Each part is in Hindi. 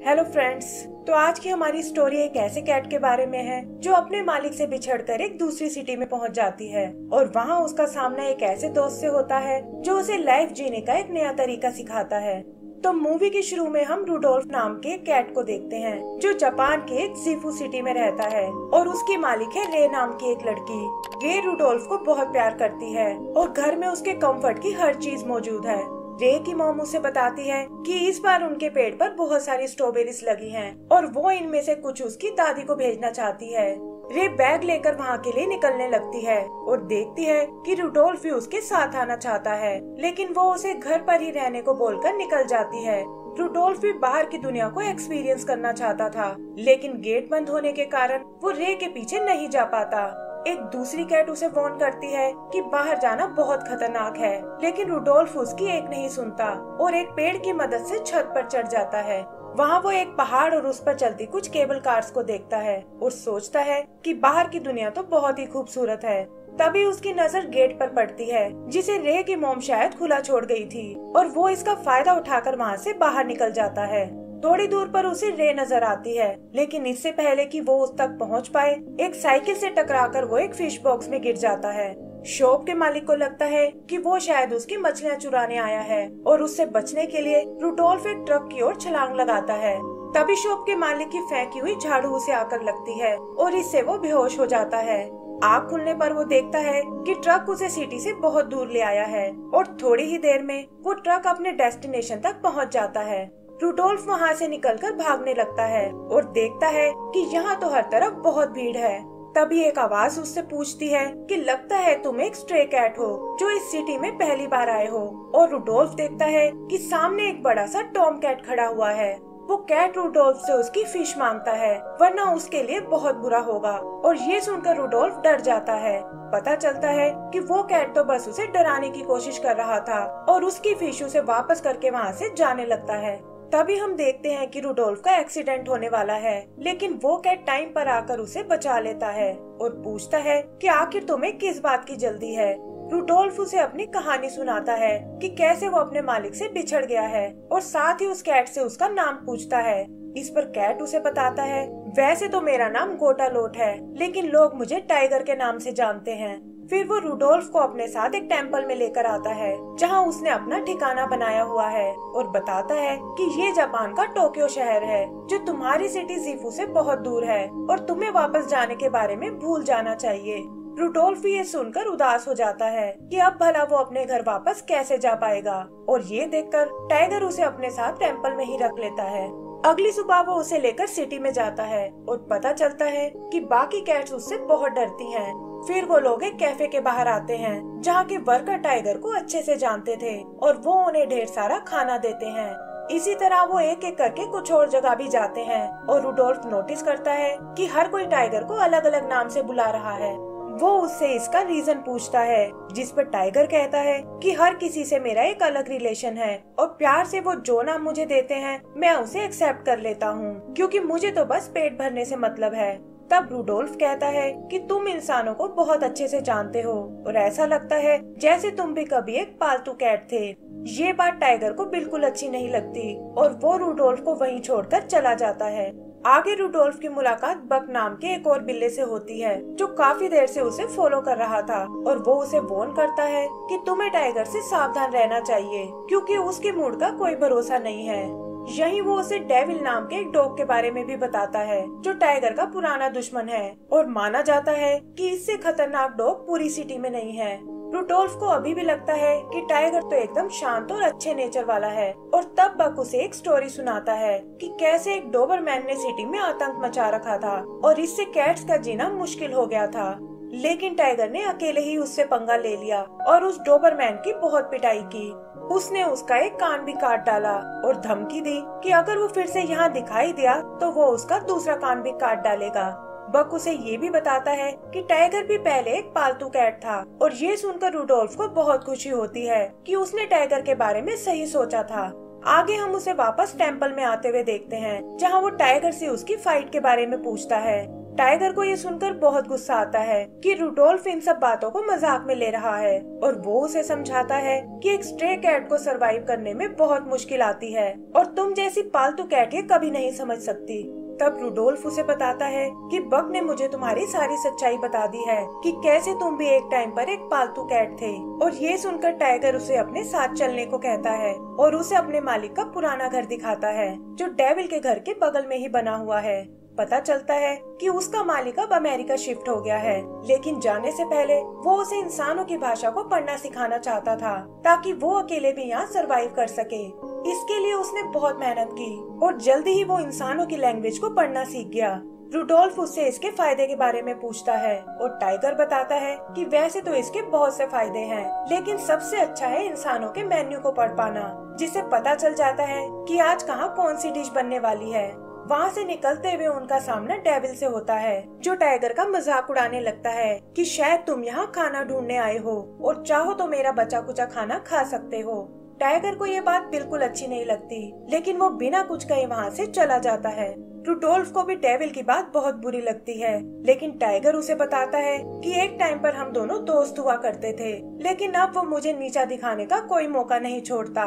Hello friends. तो आज की हमारी स्टोरी एक ऐसे कैट के बारे में है जो अपने मालिक से बिछड़कर एक दूसरी सिटी में पहुंच जाती है और वहां उसका सामना एक ऐसे दोस्त से होता है जो उसे लाइफ जीने का एक नया तरीका सिखाता है। तो मूवी के शुरू में हम रूडोल्फ नाम के एक कैट को देखते हैं जो जापान के एक जीफू सिटी में रहता है और उसकी मालिक है रे नाम की एक लड़की। रे रूडोल्फ को बहुत प्यार करती है और घर में उसके कंफर्ट की हर चीज मौजूद है। रे की मॉम उसे बताती है कि इस बार उनके पेड़ पर बहुत सारी स्ट्रॉबेरीज लगी हैं और वो इनमें से कुछ उसकी दादी को भेजना चाहती है। रे बैग लेकर वहाँ के लिए निकलने लगती है और देखती है कि रूडोल्फ भी उसके साथ आना चाहता है, लेकिन वो उसे घर पर ही रहने को बोलकर निकल जाती है। रूडोल्फ भी बाहर की दुनिया को एक्सपीरियंस करना चाहता था, लेकिन गेट बंद होने के कारण वो रे के पीछे नहीं जा पाता। एक दूसरी कैट उसे वार्न करती है कि बाहर जाना बहुत खतरनाक है, लेकिन रूडोल्फ उसकी एक नहीं सुनता और एक पेड़ की मदद से छत पर चढ़ जाता है। वहाँ वो एक पहाड़ और उस पर चलती कुछ केबल कार्स को देखता है और सोचता है कि बाहर की दुनिया तो बहुत ही खूबसूरत है। तभी उसकी नजर गेट पर पड़ती है जिसे रे की मॉम शायद खुला छोड़ गई थी और वो इसका फायदा उठाकर वहाँ से बाहर निकल जाता है। थोड़ी दूर पर उसे रे नजर आती है, लेकिन इससे पहले कि वो उस तक पहुंच पाए एक साइकिल से टकराकर वो एक फिश बॉक्स में गिर जाता है। शॉप के मालिक को लगता है कि वो शायद उसकी मछलियां चुराने आया है और उससे बचने के लिए रूडोल्फ एक ट्रक की ओर छलांग लगाता है। तभी शॉप के मालिक की फेंकी हुई झाड़ू उसे आकर लगती है और इससे वो बेहोश हो जाता है। आँख खुलने पर वो देखता है कि ट्रक उसे सिटी से बहुत दूर ले आया है और थोड़ी ही देर में वो ट्रक अपने डेस्टिनेशन तक पहुँच जाता है। रूडोल्फ वहाँ से निकलकर भागने लगता है और देखता है कि यहाँ तो हर तरफ बहुत भीड़ है। तभी एक आवाज उससे पूछती है कि लगता है तुम एक स्ट्रे कैट हो जो इस सिटी में पहली बार आए हो। और रूडोल्फ देखता है कि सामने एक बड़ा सा टॉम कैट खड़ा हुआ है। वो कैट रूडोल्फ से उसकी फिश मांगता है, वरना उसके लिए बहुत बुरा होगा। और ये सुनकर रूडोल्फ डर जाता है। पता चलता है कि वो कैट तो बस उसे डराने की कोशिश कर रहा था और उसकी फिश उसे वापस करके वहाँ से जाने लगता है। तभी हम देखते हैं कि रूडोल्फ का एक्सीडेंट होने वाला है, लेकिन वो कैट टाइम पर आकर उसे बचा लेता है और पूछता है कि आखिर तुम्हें किस बात की जल्दी है। रूडोल्फ उसे अपनी कहानी सुनाता है कि कैसे वो अपने मालिक से बिछड़ गया है और साथ ही उस कैट से उसका नाम पूछता है। इस पर कैट उसे बताता है, वैसे तो मेरा नाम गोटालोट है, लेकिन लोग मुझे टाइगर के नाम से जानते हैं। फिर वो रूडोल्फ को अपने साथ एक टेम्पल में लेकर आता है जहाँ उसने अपना ठिकाना बनाया हुआ है और बताता है कि ये जापान का टोक्यो शहर है जो तुम्हारी सिटी जीफू से बहुत दूर है और तुम्हें वापस जाने के बारे में भूल जाना चाहिए। रूडोल्फ ये सुनकर उदास हो जाता है कि अब भला वो अपने घर वापस कैसे जा पाएगा और ये देखकर टाइगर उसे अपने साथ टेम्पल में ही रख लेता है। अगली सुबह वो उसे लेकर सिटी में जाता है और पता चलता है कि बाकी कैट्स उससे बहुत डरती हैं। फिर वो लोग एक कैफे के बाहर आते हैं जहाँ के वर्कर टाइगर को अच्छे से जानते थे और वो उन्हें ढेर सारा खाना देते हैं। इसी तरह वो एक एक करके कुछ और जगह भी जाते हैं और रूडोल्फ नोटिस करता है कि हर कोई टाइगर को अलग अलग नाम से बुला रहा है। वो उससे इसका रीजन पूछता है, जिस पर टाइगर कहता है कि हर किसी से मेरा एक अलग रिलेशन है और प्यार से वो जो नाम मुझे देते हैं मैं उसे एक्सेप्ट कर लेता हूँ, क्योंकि मुझे तो बस पेट भरने से मतलब है। तब रूडोल्फ कहता है कि तुम इंसानों को बहुत अच्छे से जानते हो और ऐसा लगता है जैसे तुम भी कभी एक पालतू कैट थे। ये बात टाइगर को बिल्कुल अच्छी नहीं लगती और वो रूडोल्फ को वहीं छोड़कर चला जाता है। आगे रूडोल्फ की मुलाकात बक नाम के एक और बिल्ली से होती है जो काफी देर से उसे फॉलो कर रहा था और वो उसे वार्न करता है कि तुम्हें टाइगर से सावधान रहना चाहिए क्योंकि उसके मूड का कोई भरोसा नहीं है। यही वो उसे डेविल नाम के एक डॉग के बारे में भी बताता है जो टाइगर का पुराना दुश्मन है और माना जाता है कि इससे खतरनाक डॉग पूरी सिटी में नहीं है। रूडोल्फ को अभी भी लगता है कि टाइगर तो एकदम शांत और अच्छे नेचर वाला है और तब बक उसे एक स्टोरी सुनाता है कि कैसे एक डोबरमैन ने सिटी में आतंक मचा रखा था और इससे कैट्स का जीना मुश्किल हो गया था, लेकिन टाइगर ने अकेले ही उससे पंगा ले लिया और उस डोबरमैन की बहुत पिटाई की। उसने उसका एक कान भी काट डाला और धमकी दी कि अगर वो फिर से यहाँ दिखाई दिया तो वो उसका दूसरा कान भी काट डालेगा। बक उसे ये भी बताता है कि टाइगर भी पहले एक पालतू कैट था और ये सुनकर रूडोल्फ को बहुत खुशी होती है कि उसने टाइगर के बारे में सही सोचा था। आगे हम उसे वापस टेम्पल में आते हुए देखते हैं जहाँ वो टाइगर से उसकी फाइट के बारे में पूछता है। टाइगर को ये सुनकर बहुत गुस्सा आता है कि रुडोल्फ इन सब बातों को मजाक में ले रहा है और वो उसे समझाता है कि एक स्ट्रे कैट को सरवाइव करने में बहुत मुश्किल आती है और तुम जैसी पालतू कैट ये कभी नहीं समझ सकती। तब रुडोल्फ उसे बताता है कि बक ने मुझे तुम्हारी सारी सच्चाई बता दी है कि कैसे तुम भी एक टाइम पर एक पालतू कैट थे। और ये सुनकर टाइगर उसे अपने साथ चलने को कहता है और उसे अपने मालिक का पुराना घर दिखाता है जो डेविल के घर के बगल में ही बना हुआ है। पता चलता है कि उसका मालिक अब अमेरिका शिफ्ट हो गया है, लेकिन जाने से पहले वो उसे इंसानों की भाषा को पढ़ना सिखाना चाहता था ताकि वो अकेले भी यहाँ सरवाइव कर सके। इसके लिए उसने बहुत मेहनत की और जल्दी ही वो इंसानों की लैंग्वेज को पढ़ना सीख गया। रुडोल्फ उससे इसके फायदे के बारे में पूछता है और टाइगर बताता है कि वैसे तो इसके बहुत से फायदे हैं, लेकिन सबसे अच्छा है इंसानों के मेन्यू को पढ़ पाना, जिससे पता चल जाता है कि आज कहाँ कौन सी डिश बनने वाली है। वहाँ से निकलते हुए उनका सामना डेविल से होता है जो टाइगर का मजाक उड़ाने लगता है कि शायद तुम यहाँ खाना ढूंढने आए हो और चाहो तो मेरा बचा कुचा खाना खा सकते हो। टाइगर को ये बात बिल्कुल अच्छी नहीं लगती, लेकिन वो बिना कुछ कहे वहाँ से चला जाता है। रुडोल्फ को भी डेविल की बात बहुत बुरी लगती है, लेकिन टाइगर उसे बताता है कि एक टाइम पर हम दोनों दोस्त हुआ करते थे, लेकिन अब वो मुझे नीचा दिखाने का कोई मौका नहीं छोड़ता।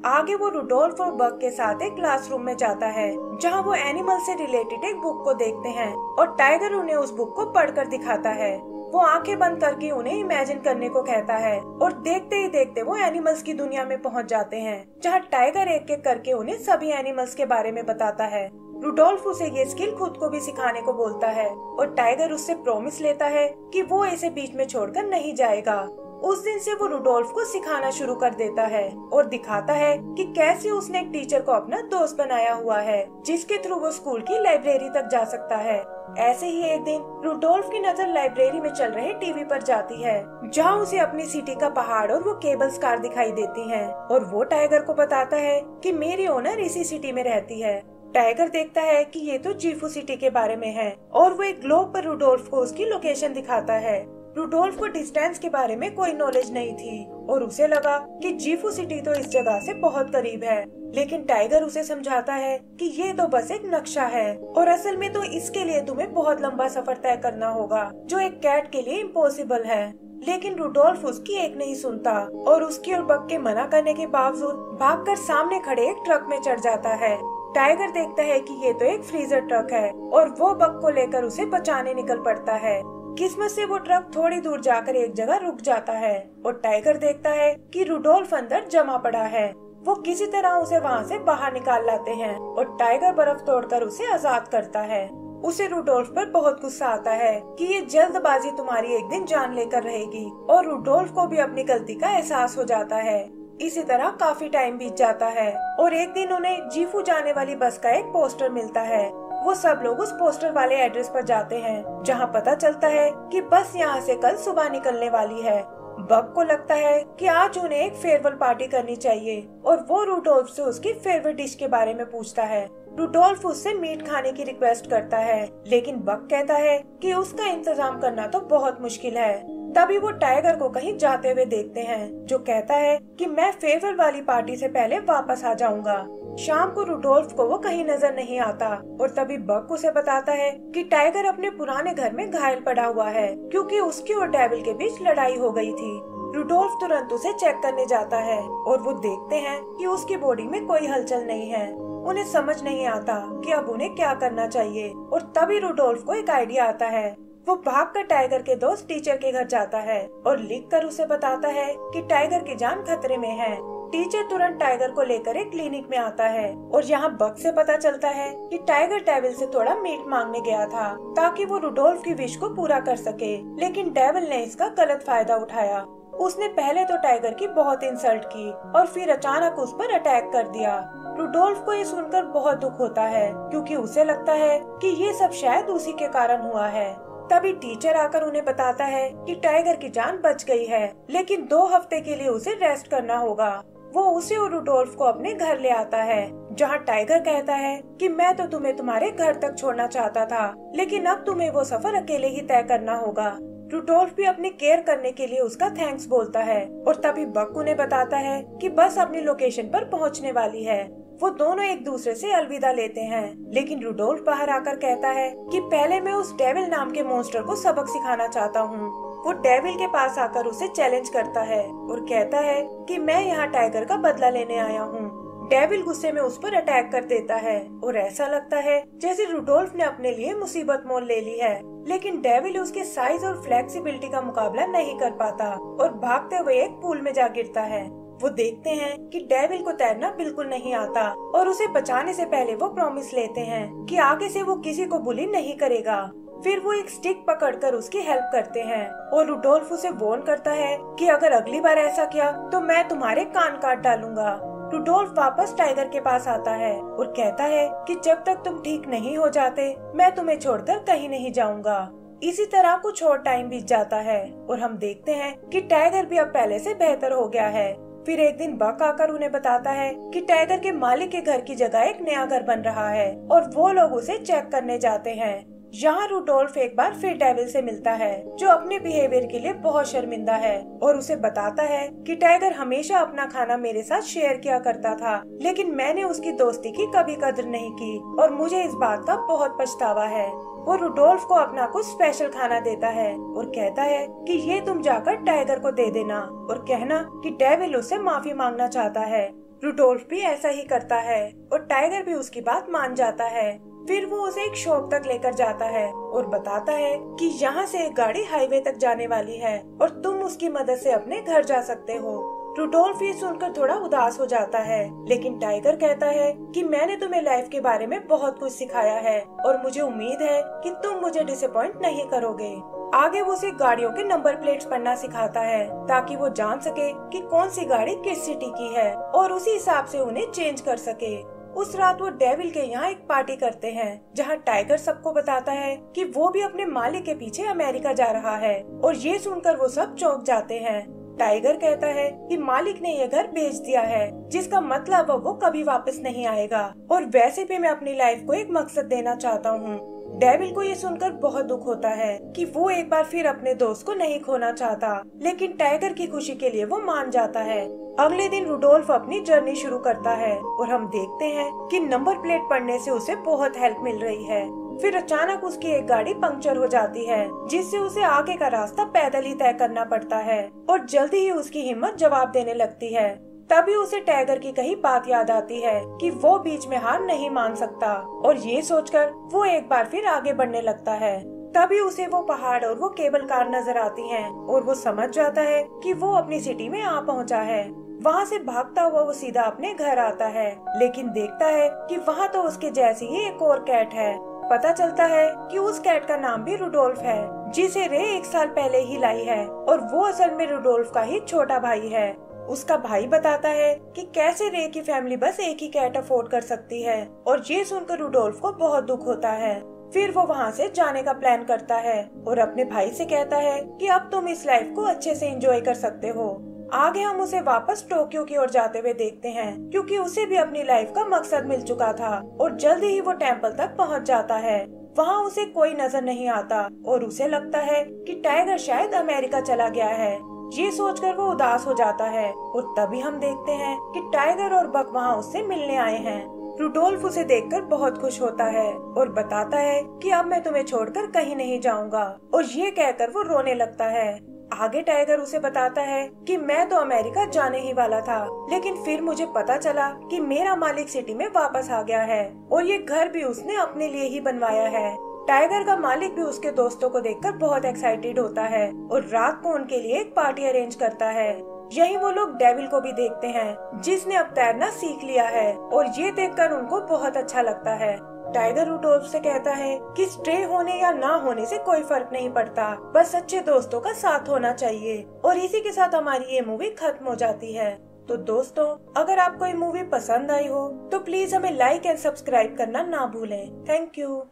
आगे वो रुडोल्फ और बक के साथ एक क्लासरूम में जाता है जहाँ वो एनिमल से रिलेटेड एक बुक को देखते हैं और टाइगर उन्हें उस बुक को पढ़कर दिखाता है। वो आंखें बंद करके उन्हें इमेजिन करने को कहता है और देखते ही देखते वो एनिमल्स की दुनिया में पहुँच जाते हैं जहाँ टाइगर एक एक करके उन्हें सभी एनिमल्स के बारे में बताता है। रुडोल्फ उसे ये स्किल खुद को भी सिखाने को बोलता है और टाइगर उससे प्रॉमिस लेता है कि वो इसे बीच में छोड़कर नहीं जाएगा। उस दिन से वो रुडोल्फ को सिखाना शुरू कर देता है और दिखाता है कि कैसे उसने एक टीचर को अपना दोस्त बनाया हुआ है जिसके थ्रू वो स्कूल की लाइब्रेरी तक जा सकता है। ऐसे ही एक दिन रुडोल्फ की नजर लाइब्रेरी में चल रहे टीवी पर जाती है जहाँ उसे अपनी सिटी का पहाड़ और वो केबल्स कार दिखाई देती हैं और वो टाइगर को बताता है कि मेरी ओनर इसी सिटी में रहती है। टाइगर देखता है कि ये तो जीफू सिटी के बारे में है और वो एक ग्लोब पर रुडोल्फ को उसकी लोकेशन दिखाता है। रुडोल्फ को डिस्टेंस के बारे में कोई नॉलेज नहीं थी और उसे लगा कि जीफू सिटी तो इस जगह से बहुत करीब है, लेकिन टाइगर उसे समझाता है कि ये तो बस एक नक्शा है और असल में तो इसके लिए तुम्हें बहुत लंबा सफर तय करना होगा जो एक कैट के लिए इम्पॉसिबल है। लेकिन रुडोल्फ उसकी एक नहीं सुनता और उसकी और बक के मना करने के बावजूद भागकर सामने खड़े एक ट्रक में चढ़ जाता है। टाइगर देखता है कि ये तो एक फ्रीजर ट्रक है और वो बक को लेकर उसे बचाने निकल पड़ता है। किस्मत से वो ट्रक थोड़ी दूर जाकर एक जगह रुक जाता है और टाइगर देखता है कि रुडोल्फ अंदर जमा पड़ा है। वो किसी तरह उसे वहाँ से बाहर निकाल लाते हैं और टाइगर बर्फ तोड़कर उसे आजाद करता है। उसे रुडोल्फ पर बहुत गुस्सा आता है कि ये जल्दबाजी तुम्हारी एक दिन जान लेकर रहेगी और रुडोल्फ को भी अपनी गलती का एहसास हो जाता है। इसी तरह काफी टाइम बीत जाता है और एक दिन उन्हें जीफू जाने वाली बस का एक पोस्टर मिलता है। वो सब लोग उस पोस्टर वाले एड्रेस पर जाते हैं जहाँ पता चलता है कि बस यहाँ से कल सुबह निकलने वाली है। बक को लगता है कि आज उन्हें एक फेयरवेल पार्टी करनी चाहिए और वो रुडोल्फ से उसकी फेवरेट डिश के बारे में पूछता है। रुडोल्फ उससे मीट खाने की रिक्वेस्ट करता है, लेकिन बक कहता है कि उसका इंतजाम करना तो बहुत मुश्किल है। तभी वो टाइगर को कहीं जाते हुए देखते हैं जो कहता है कि मैं फेयरवेल वाली पार्टी से पहले वापस आ जाऊंगा। शाम को रुडोल्फ को वो कहीं नजर नहीं आता और तभी बक उसे बताता है कि टाइगर अपने पुराने घर में घायल पड़ा हुआ है क्योंकि उसकी और डेविल के बीच लड़ाई हो गई थी। रुडोल्फ तुरंत उसे चेक करने जाता है और वो देखते हैं कि उसकी बॉडी में कोई हलचल नहीं है। उन्हें समझ नहीं आता कि अब उन्हें क्या करना चाहिए और तभी रुडोल्फ को एक आइडिया आता है। वो भागकर टाइगर के दोस्त टीचर के घर जाता है और लिखकर उसे बताता है कि टाइगर की जान खतरे में है। टीचर तुरंत टाइगर को लेकर एक क्लिनिक में आता है और यहाँ बक से पता चलता है कि टाइगर डेविल से थोड़ा मीट मांगने गया था ताकि वो रुडोल्फ की विश को पूरा कर सके, लेकिन डेविल ने इसका गलत फायदा उठाया। उसने पहले तो टाइगर की बहुत इंसल्ट की और फिर अचानक उस पर अटैक कर दिया। रुडोल्फ को ये सुनकर बहुत दुख होता है क्योंकि उसे लगता है कि ये सब शायद उसी के कारण हुआ है। तभी टीचर आकर उन्हें बताता है कि टाइगर की जान बच गई है, लेकिन 2 हफ्ते के लिए उसे रेस्ट करना होगा। वो उसे और रुडोल्फ को अपने घर ले आता है जहाँ टाइगर कहता है कि मैं तो तुम्हें तुम्हारे घर तक छोड़ना चाहता था, लेकिन अब तुम्हें वो सफर अकेले ही तय करना होगा। रुडोल्फ भी अपनी केयर करने के लिए उसका थैंक्स बोलता है और तभी बक उन्हें बताता है कि बस अपनी लोकेशन पर पहुँचने वाली है। वो दोनों एक दूसरे से अलविदा लेते हैं, लेकिन रुडोल्फ बाहर आकर कहता है कि पहले मैं उस डेविल नाम के मॉन्स्टर को सबक सिखाना चाहता हूँ। वो डेविल के पास आकर उसे चैलेंज करता है और कहता है कि मैं यहाँ टाइगर का बदला लेने आया हूँ। डेविल गुस्से में उस पर अटैक कर देता है और ऐसा लगता है जैसे रुडोल्फ ने अपने लिए मुसीबत मोल ले ली है, लेकिन डेविल उसके साइज और फ्लेक्सिबिलिटी का मुकाबला नहीं कर पाता और भागते हुए एक पूल में जा गिरता है। वो देखते हैं कि डेविल को तैरना बिल्कुल नहीं आता और उसे बचाने से पहले वो प्रॉमिस लेते हैं कि आगे से वो किसी को बुली नहीं करेगा। फिर वो एक स्टिक पकड़कर उसकी हेल्प करते हैं और रुडोल्फ उसे वार्न करता है कि अगर अगली बार ऐसा किया तो मैं तुम्हारे कान काट डालूंगा। रुडोल्फ वापस टाइगर के पास आता है और कहता है कि जब तक तुम ठीक नहीं हो जाते मैं तुम्हें छोड़कर कहीं नहीं जाऊंगा। इसी तरह कुछ और टाइम बीत जाता है और हम देखते हैं कि टाइगर भी अब पहले से बेहतर हो गया है। फिर एक दिन बक आकर उन्हें बताता है कि टाइगर के मालिक के घर की जगह एक नया घर बन रहा है और वो लोग उसे चेक करने जाते हैं। यहाँ रुडोल्फ एक बार फिर डेविल से मिलता है जो अपने बिहेवियर के लिए बहुत शर्मिंदा है और उसे बताता है कि टाइगर हमेशा अपना खाना मेरे साथ शेयर किया करता था, लेकिन मैंने उसकी दोस्ती की कभी कदर नहीं की और मुझे इस बात का बहुत पछतावा है। वो रुडोल्फ को अपना कुछ स्पेशल खाना देता है और कहता है कि ये तुम जाकर टाइगर को दे देना और कहना कि डेविल उससे माफी मांगना चाहता है। रुडोल्फ भी ऐसा ही करता है और टाइगर भी उसकी बात मान जाता है। फिर वो उसे एक शॉप तक लेकर जाता है और बताता है कि यहाँ से एक गाड़ी हाईवे तक जाने वाली है और तुम उसकी मदद से अपने घर जा सकते हो। रुडोल्फ ये सुनकर थोड़ा उदास हो जाता है, लेकिन टाइगर कहता है कि मैंने तुम्हें लाइफ के बारे में बहुत कुछ सिखाया है और मुझे उम्मीद है कि तुम मुझे डिसअपॉइंट नहीं करोगे। आगे वो उसे गाड़ियों के नंबर प्लेट्स पढ़ना सिखाता है ताकि वो जान सके कि कौन सी गाड़ी किस सिटी की है और उसी हिसाब से उन्हें चेंज कर सके। उस रात वो डेविल के यहाँ एक पार्टी करते हैं जहाँ टाइगर सबको बताता है कि वो भी अपने मालिक के पीछे अमेरिका जा रहा है और ये सुनकर वो सब चौंक जाते हैं। टाइगर कहता है कि मालिक ने ये घर बेच दिया है, जिसका मतलब वो कभी वापस नहीं आएगा और वैसे भी मैं अपनी लाइफ को एक मकसद देना चाहता हूँ। डेविल को ये सुनकर बहुत दुख होता है कि वो एक बार फिर अपने दोस्त को नहीं खोना चाहता, लेकिन टाइगर की खुशी के लिए वो मान जाता है। अगले दिन रुडोल्फ अपनी जर्नी शुरू करता है और हम देखते हैं कि नंबर प्लेट पढ़ने से उसे बहुत हेल्प मिल रही है। फिर अचानक उसकी एक गाड़ी पंक्चर हो जाती है, जिससे उसे आगे का रास्ता पैदल ही तय करना पड़ता है और जल्दी ही उसकी हिम्मत जवाब देने लगती है। तभी उसे टाइगर की कही बात याद आती है कि वो बीच में हार नहीं मान सकता और ये सोचकर वो एक बार फिर आगे बढ़ने लगता है। तभी उसे वो पहाड़ और वो केबल कार नजर आती हैं और वो समझ जाता है कि वो अपनी सिटी में आ पहुंचा है। वहाँ से भागता हुआ वो सीधा अपने घर आता है, लेकिन देखता है कि वहाँ तो उसके जैसी ही एक और कैट है। पता चलता है कि उस कैट का नाम भी रुडोल्फ है, जिसे रे 1 साल पहले ही लाई है और वो असल में रुडोल्फ का ही छोटा भाई है। उसका भाई बताता है कि कैसे रे की फैमिली बस एक ही कैट अफोर्ड कर सकती है और ये सुनकर रुडोल्फ को बहुत दुख होता है। फिर वो वहाँ से जाने का प्लान करता है और अपने भाई से कहता है कि अब तुम इस लाइफ को अच्छे से एंजॉय कर सकते हो। आगे हम उसे वापस टोक्यो की ओर जाते हुए देखते हैं, क्योंकि उसे भी अपनी लाइफ का मकसद मिल चुका था और जल्दी ही वो टेम्पल तक पहुंच जाता है। वहाँ उसे कोई नजर नहीं आता और उसे लगता है कि टाइगर शायद अमेरिका चला गया है। ये सोचकर वो उदास हो जाता है और तभी हम देखते हैं कि टाइगर और बक वहाँ उससे मिलने आए हैं। रुडोल्फ उसे देखकर बहुत खुश होता है और बताता है कि अब मैं तुम्हें छोड़कर कहीं नहीं जाऊंगा और ये कहकर वो रोने लगता है। आगे टाइगर उसे बताता है कि मैं तो अमेरिका जाने ही वाला था, लेकिन फिर मुझे पता चला कि मेरा मालिक सिटी में वापस आ गया है और ये घर भी उसने अपने लिए ही बनवाया है। टाइगर का मालिक भी उसके दोस्तों को देखकर बहुत एक्साइटेड होता है और रात को उनके लिए एक पार्टी अरेंज करता है। यहीं वो लोग डेविल को भी देखते हैं, जिसने अब तैरना सीख लिया है और ये देखकर उनको बहुत अच्छा लगता है। टाइगर रुडोल्फ से कहता है कि स्ट्रे होने या ना होने से कोई फर्क नहीं पड़ता, बस अच्छे दोस्तों का साथ होना चाहिए। और इसी के साथ हमारी ये मूवी खत्म हो जाती है। तो दोस्तों, अगर आपको ये मूवी पसंद आई हो तो प्लीज हमें लाइक एंड सब्सक्राइब करना ना भूलें। Thank you.